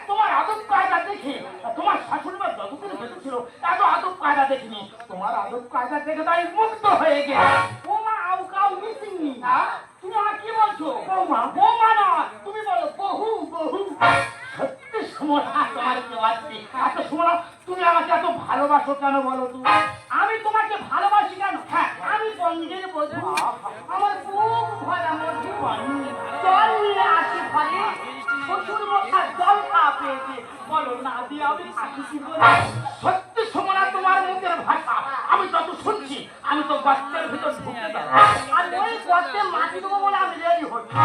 তোমার আদব কায়দা দেখে তোমার শাশুড়ি মা যতদিন বেঁচে ছিল এত আদব কায়দা দেখিনি। তোমার আদব কায়দা দেখে তাই মুগ্ধ হয়ে গেছে। বৌমা আউ কাউ মিসিং নি। তুমি আমার কি বলছো? বৌমা বৌমা না, তুমি বলো বহু বহু। সত্যি সুমনা, তোমার কি বাচ্চি এত সুমনা, তুমি আমাকে এত ভালোবাসো কেন বলো তো? আমি তোমাকে ভালোবাসি কেন? হ্যাঁ, আমি গঞ্জের বধূ, আমার বুক ভরা মধ্যে জল নিয়ে আসি ঘরে। শ্বশুর মশাই জল খাওয়া পেয়েছে, বলো না দিয়ে আমি থাকি কি বলে? সত্যি সুমনা, তোমার মুখের ভাষা আমি যত শুনছি আমি তো গর্তের ভিতর ঢুকে যাই। আর ওই গর্তে মাটি দেবো বলে আমি রেডি হচ্ছি।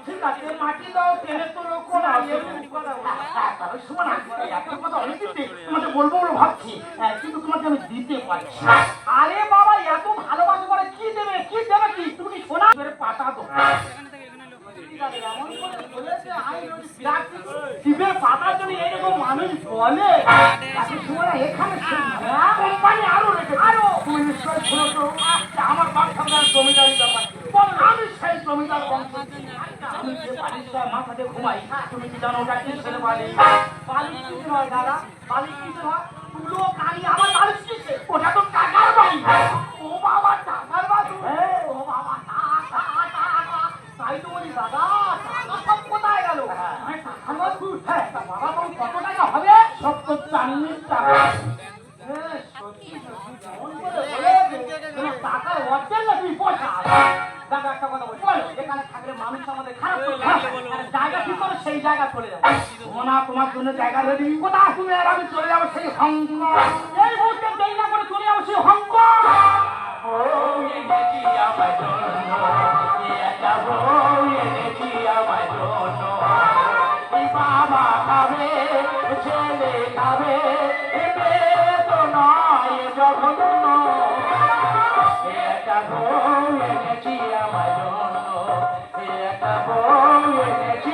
ঠিক আছে, মাটি দাও, টেনে তোলো, কোনা সুমনা, একটা কথা অনেকদিন তোমাকে বলবো বলে ভাবছি, কিন্তু তোমাকে আমি দিতে পারছি। আরে বাবা, এত ভালোবাসা করে কি দেবে? কি দেবে? কি তুমি কি সোনা পাতা দো? শিবের পাতার জন্য এরকম মানুষ বলে? এখানে কোম্পানি আরো রেখে আরো আমার বাপ ঠাকুর জমিদারি ব্যাপার, আমি সেই জমিদার বংশ। আমি যে বালিশটা মাথাতে ঘুমাই, তুমি কি জানো ওটা কি ছেলে বালি? বালিশ কিছু নয় দাদা, বালিশ কিছু নয়, তুলো কালি আমার বালিশ কিসে? ওটা তো টাকার বাড়ি। ও বাবা, টাকার বাড়ি? ও বাবা, তাই তো বলি দাদা, টাকা সব কোথায় গেল? টাকার বাড়ি? হ্যাঁ, বাবা তো কত টাকা হবে? 70-40 টাকা। টাকার অর্ধেক না তুমি পয়সা। দাদা একটা কথা বলি, এখানে থাকলে মানুষ আমাদের খারাপ জায়গা ঠিক করে সেই জায়গা চলে যাবে। না, তোমার জন্য জায়গা রেডি। কোথায় তুমি? আর আমি চলে যাবো সেই হংকং। এই মুহূর্তে দেরি না করে চলে যাবো সেই হংকং। বাবা খাবে, ছেলে খাবে, তো নয় যখন একটা বউ এনেছি আমার জন্য, একটা বউ এনেছি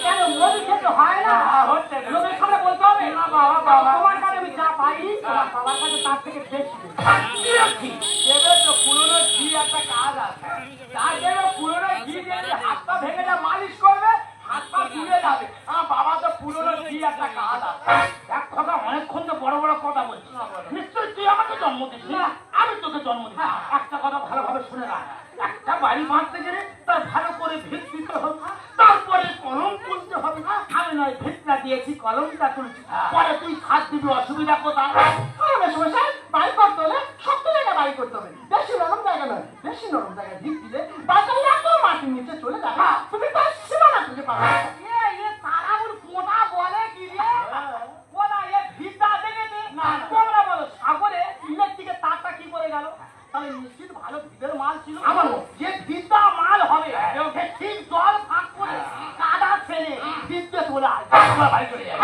কেন মোদি খেতে হয় না? হচ্ছে লোকের সামনে বলতে হবে না। বাবা বাবা, তোমার কাছে আমি যা পাই তোমার বাবার কাছে তার থেকে বেশি। পুরোনো ঘি একটা কাজ আছে, তার জন্য পুরোনো ঘি দিয়ে হাত পা ভেঙে যা মালিশ করবে, হাত পা ধুয়ে যাবে। আমার বাবা তো পুরোনো ঘি একটা কাজ আছে। এক কথা অনেকক্ষণ তো বড় বড় কথা বলছি, নিশ্চয়ই তুই আমাকে জন্ম দিস না, আমি তোকে জন্ম দিই। একটা কথা ভালোভাবে শুনে রাখ, একটা বাড়ি বাঁধতে গেলে তার ভালো করে ভিত দিতে হবে, তারপরে কলম তুলতে হবে। আমি নয় ভিতটা দিয়েছি, কলমটা তুলছি, পরে তুই খাদ দিবি, অসুবিধা কোথায়? বাড়ি করতে হলে শক্ত জায়গা বাড়ি করতে হবে, বেশি নরম জায়গা নয়। বেশি নরম জায়গায় ভিত দিলে বাচ্চা এত মাটির নিচে চলে যাবে, তুমি তার সীমানা খুঁজে পাবে। তারা ওর পোনা বলে কি রে? পোনা এ ভিতটা দেখেছে না? তোমরা বলো সাগরে ইলেকট্রিকের তারটা কি করে গেল? তাহলে নিশ্চিত ভালো ভিতের মাল ছিল। আমার যে ভিতটা মাল হবে ঠিক জল ফাঁক করে কাদা ফেলে ভিততে চলে আসে, বাড়ি চলে যায়।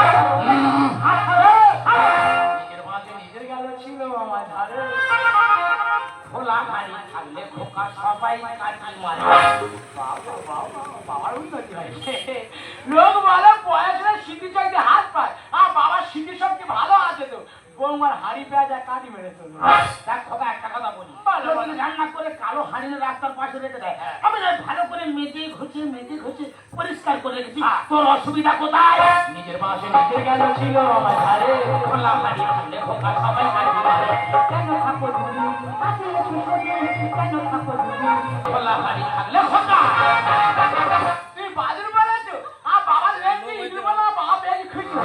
নিজের মাঝে নিজের গেল ছিল আমার ধারে, খোলা গাড়ি থাকলে খোকা সবাই কাটি মারে। বাবার উন্নতি হয়েছে। লোক বলে বয়সে স্মৃতি শক্তি হাত পায়, আর বাবার স্মৃতি শক্তি ভালো আছে তো। বৌমার হাড়ি পেঁয়াজ আর কাটি মেরে চলবে। দেখ খোকা, একটা কথা বলি, রান্না করে কালো হাড়ি রাস্তার পাশে রেখে দেয়, আমি ভালো করে মেজে ঘষে পরিষ্কার করে রেখেছি। তোর অসুবিধা কোথায়? নিজের বাসে নিজের গেল ছিল আমার ধারে, খোলা হাড়ি থাকলে খোকা সবাই কাটি মারে। কেন থাকো ধুলি, কেন থাকো ধুলি, খোলা হাড়ি থাকলে খোকা। তুই বাজুর বলেছো, আর বাবার লেন্দি ইঁদুর বলা, বাবা বেশ খুশি।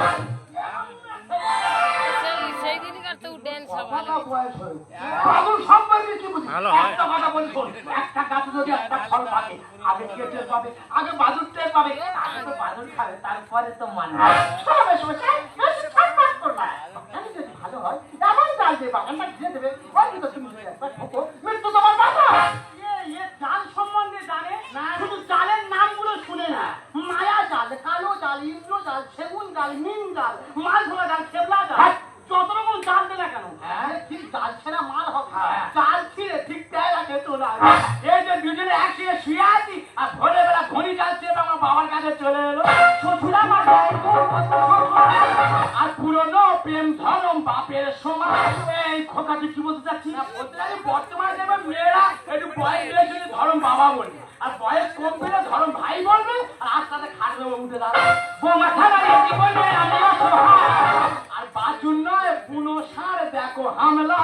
সম্পর্কে কি বুঝি ভালো হয়। একটা কথা বলি শোন, একটা গাছে যদি একটা ফল পাকে আগে কে টের পাবে? আগে বাদুর টের পাবে, আগে তো বাদুর খাবে, তারপরে তো মানুষ। সবাই সবাই বেশি ছাটপাট করবা। বাগানে যদি ভালো হয় এমন জাল দিয়ে বাগানটা ঘিরে দেবে, ওই তো তুমি যদি একবার ঠোকো মৃত্যু তোমার বাবা। জাল সম্বন্ধে জানে না, শুধু জালের নামগুলো শুনে না। মায়া জাল, কালো জাল, ইন্দ্র জাল, সেগুন জাল, নিম জাল, মাছ ধরা জাল, খেবলা জাল, যত রকম জাল দে না কেন ঠিক জাল ছেড়া মাল হবে। জাল ছিঁড়ে ঠিক দেয় রাখে তোলা। এই যে দুজনে একসঙ্গে শুয়ে আছি আর ভোরবেলা ঘড়ি জাল চেপে আমার বাবার কাছে চলে এলো। শ্বশুরা মাথায় আর পুরনো প্রেম ধরম বাপের সমান। এই খোকাটি কি বলতে চাচ্ছি না, বলতে চাচ্ছি বর্তমানে দেখবে মেয়েরা একটু বয়স বেশি ধরম বাবা বলবে, আর বয়স কম পেলে ধরম ভাই বলবে, আর আস্তে খাটবে উঠে দাঁড়াবে। মাথা দাঁড়িয়ে জীবনে আমি আর বাচুর নয় বুনো সার দেখো হামলা।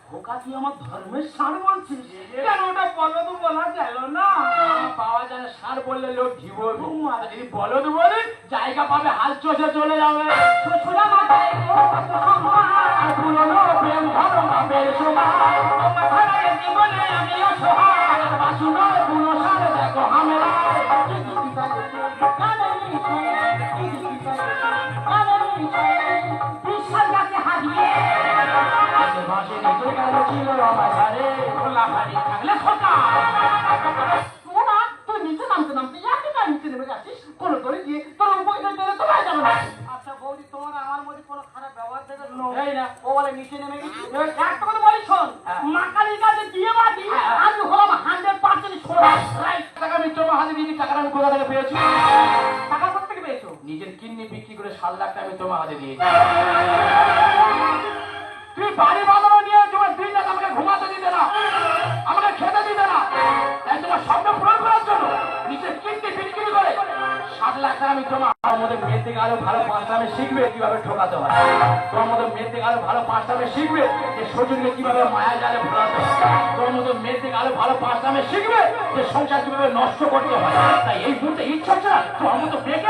খোকা তুই আমার ধর্মের সার বলছিস কেন? ওটা বলদ বলা গেল না। পাওয়া যায় সার বললে লোক ঘিব, যদি বলদ বলে জায়গা পাবে হাল চষে চলে যাবে। শ্বশুরা মাথায় আর পুরনো প্রেম ধরম বাপের সমান। মাথা দাঁড়িয়ে জীবনে আমি অসহায় আর বাচুর নয় বুনো সার দেখো হামলা। বিশ্বাস গাছে হারিয়ে ভাসে নিচে গেল ছিল আমার ঘরে খোলা হাড়ি থাকলে খোকা। ওরা তুই নিচে নামতে নামতে একেবারে নিচে নেমে যাচ্ছিস, কোনো করে গিয়ে তোর উপরে বেরো তোমায় যাবে না। আচ্ছা বৌদি, তোমার আমার মধ্যে কোনো খারাপ ব্যবহার থেকে এই না, ও বলে নিচে নেমে গেছি। একটা কথা বলি শোন, মাকালির কাছে দিয়ে বাদি আমি হলাম 100% সোজা। টাকা আমি তোমার হাতে দিয়েছি, টাকাটা আমি কোথা থেকে পেয়েছি? টাকা কোথা থেকে পেয়েছো? নিজের কিডনি বিক্রি করে 7 লাখ টাকা আমি তোমার হাতে দিয়েছি। তুই বাড়ি বাঁধানো নিয়ে তোমার 2 লাখ আমাকে ঘুমাতে দিতে না, আমাকে খেতে দিতে না, তাই তোমার স্বপ্ন পূরণ করার জন্য নিজের কিডনি বিক্রি করে 7 লাখ টাকা আমি তোমার মধ্যে মেয়ের থেকে আরো ভালো 5টা আমি শিখবে কিভাবে ঠকাতে হয়। তোমার মধ্যে মেয়ের থেকে আরো ভালো 5টা আমি শিখবে যে সজনকে কিভাবে মায়া জালে ভোলাতে হয়। তোমার মধ্যে মেয়ের থেকে আরো ভালো 5টা আমি শিখবে যে সংসার কিভাবে নষ্ট করতে হয়। তাই এই মুহূর্তে ইচ্ছা হচ্ছে না তোমার মতো মেয়েকে